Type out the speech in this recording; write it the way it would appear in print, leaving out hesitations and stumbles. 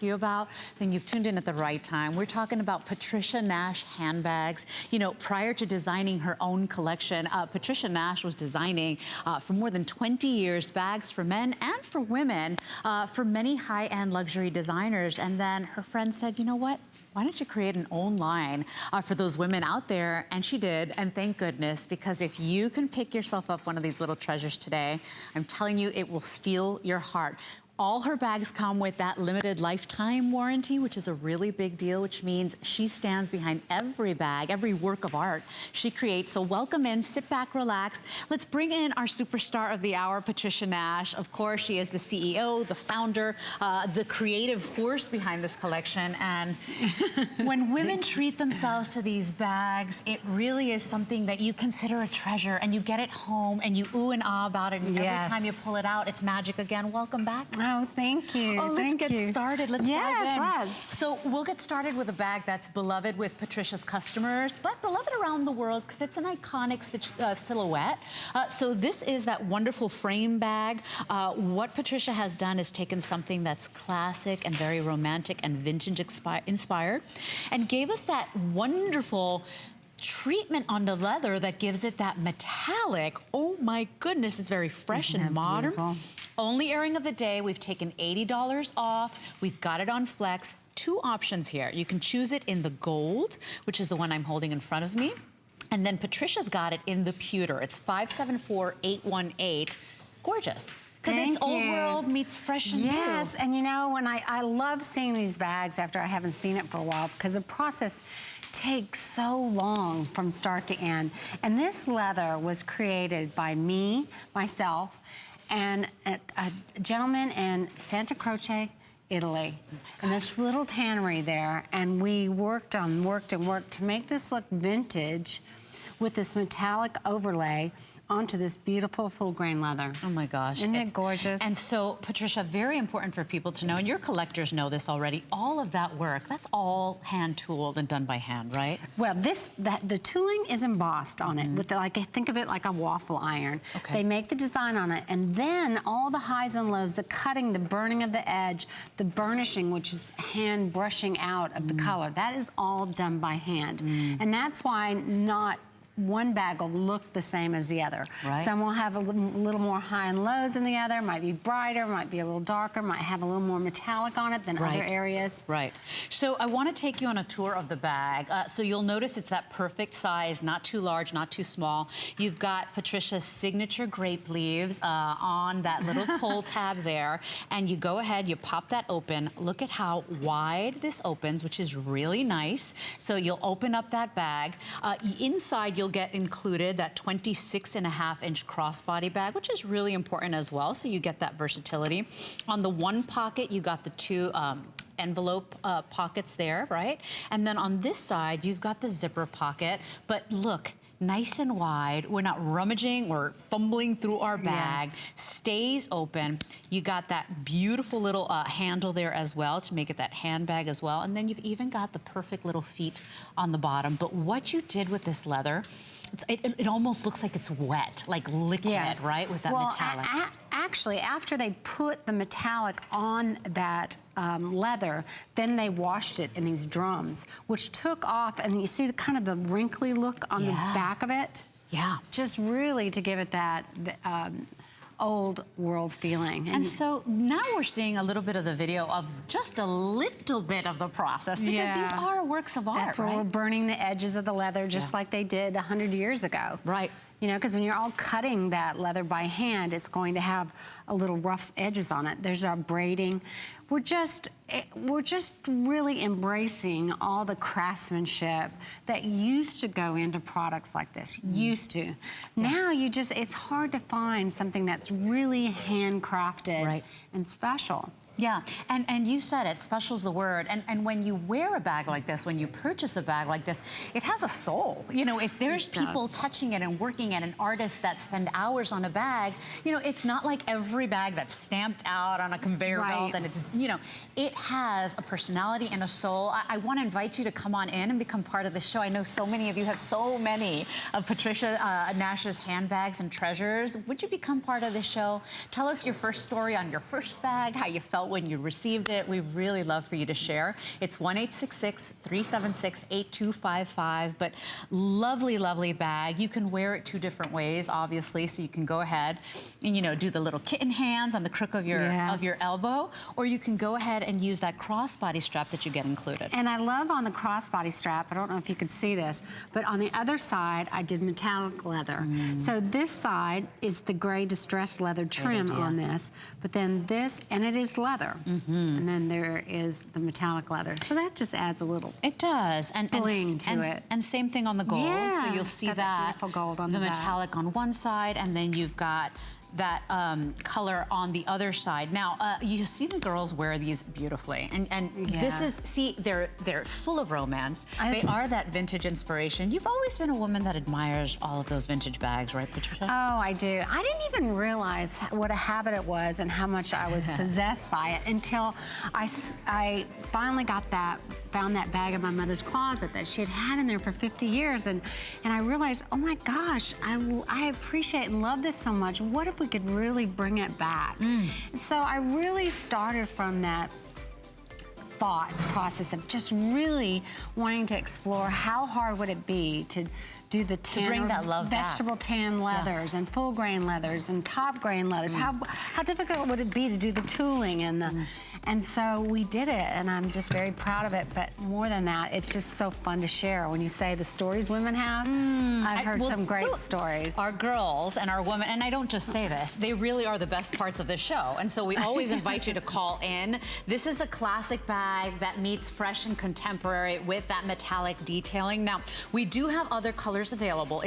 you about, then you've tuned in at the right time. We're talking about Patricia Nash handbags. You know, prior to designing her own collection, Patricia Nash was designing for more than 20 years bags for men and for women for many high-end luxury designers. And then her friend said, you know what? Why don't you create an own line for those women out there? And she did, and thank goodness, because if you can pick yourself up one of these little treasures today, I'm telling you, it will steal your heart. All her bags come with that limited lifetime warranty, which is a really big deal, which means she stands behind every bag, every work of art she creates. So welcome in, sit back, relax. Let's bring in our superstar of the hour, Patricia Nash. Of course, she is the CEO, the founder, the creative force behind this collection. And when women treat themselves to these bags, it really is something that you consider a treasure, and you get it home and you ooh and ah about it. And every time you pull it out, it's magic again. Welcome back. Oh, thank you. Oh, let's get started. Let's dive in. Let's. So we'll get started with a bag that's beloved with Patricia's customers, but beloved around the world because it's an iconic silhouette. So this is that wonderful frame bag. What Patricia has done is taken something that's classic and very romantic and vintage inspired and gave us that wonderful treatment on the leather that gives it that metallic. Oh my goodness, it's very fresh and modern. Beautiful? Only airing of the day. We've taken $80 off. We've got it on flex. Two options here. You can choose it in the gold, which is the one I'm holding in front of me. And then Patricia's got it in the pewter. It's 574818. Gorgeous. Because it's old world meets fresh and new. Yes, and you know, when I love seeing these bags after I haven't seen it for a while, because the process takes so long from start to end. And this leather was created by me, myself, and a gentleman in Santa Croce, Italy. And this little tannery there, and we worked to make this look vintage with this metallic overlay onto this beautiful full grain leather. Oh my gosh. Isn't it gorgeous? And so, Patricia, very important for people to know, and your collectors know this already, all of that work, that's all hand tooled and done by hand, right? Well, the tooling is embossed on it with think of it like a waffle iron. Okay. They make the design on it, and then all the highs and lows, the cutting, the burning of the edge, the burnishing, which is hand brushing out of the color, that is all done by hand. And that's why not one bag will look the same as the other. Right. Some will have a little more high and lows than the other, might be brighter, might be a little darker, might have a little more metallic on it than other areas. Right. So I want to take you on a tour of the bag. So you'll notice it's that perfect size, not too large, not too small. You've got Patricia's signature grape leaves on that little pull tab there. And you go ahead, you pop that open. Look at how wide this opens, which is really nice. So you'll open up that bag. Inside, you'll get included that 26.5-inch crossbody bag, which is really important as well, so you get that versatility. On the one pocket, you got the two envelope pockets there, right? And then on this side, you've got the zipper pocket, but look, nice and wide. We're not rummaging or fumbling through our bag. Stays open. You got that beautiful little handle there as well to make it that handbag as well. And then you've even got the perfect little feet on the bottom. But what you did with this leather, it almost looks like it's wet, like liquid, right? With that metallic. Actually, after they put the metallic on that leather, then they washed it in these drums, which took off, and you see the kind of the wrinkly look on the back of it? Yeah. Just really to give it that old world feeling. And so now we're seeing a little bit of the video of just a little bit of the process, because these are works of art, That's where we're burning the edges of the leather just like they did 100 years ago. Right. You know, because when you're all cutting that leather by hand, it's going to have a little rough edges on it. There's our braiding. We're just really embracing all the craftsmanship that used to go into products like this. Used to. Now it's hard to find something that's really handcrafted and special. Yeah, and you said it, special's the word. And when you wear a bag like this, when you purchase a bag like this, it has a soul. You know, if there's people touching it and working it, and artists that spend hours on a bag, you know, it's not like every bag that's stamped out on a conveyor belt and it's, you know, it has a personality and a soul. I want to invite you to come on in and become part of the show. I know so many of you have so many of Patricia Nash's handbags and treasures. Would you become part of the show? Tell us your first story on your first bag, how you felt when you received it. We really love for you to share. It's 1-866-376-8255, but lovely, lovely bag. You can wear it 2 different ways, obviously, so you can go ahead and, you know, do the little kitten hands on the crook of your elbow, or you can go ahead and use that crossbody strap that you get included. And I love on the crossbody strap, I don't know if you could see this, but on the other side, I did metallic leather. So this side is the gray distressed leather trim on this, but then this, and it is leather. And then there is the metallic leather. So that just adds a little bling to it. And same thing on the gold. Yeah, so you'll see that, gold on the back. metallic on one side, and then you've got that color on the other side. Now, you see the girls wear these beautifully, and this is, see, they're full of romance. They are that vintage inspiration. You've always been a woman that admires all of those vintage bags, right, Patricia? Oh, I do. I didn't even realize what a habit it was and how much I was possessed by it until I finally found that bag in my mother's closet that she had in there for 50 years, and I realized, oh my gosh, I appreciate and love this so much. What if we could really bring it back? So I really started from that thought process of just really wanting to explore how hard would it be to do the tan, bring that love vegetable back. tan leathers and full grain leathers and top grain leathers. How difficult would it be to do the tooling and the and so we did it, and I'm just very proud of it. But more than that, it's just so fun to share. When you say the stories women have, I've heard some great stories. Our girls and our women, and I don't just say this, they really are the best parts of this show. And so we always invite you to call in. This is a classic bag that meets fresh and contemporary with that metallic detailing. Now, we do have other colors available.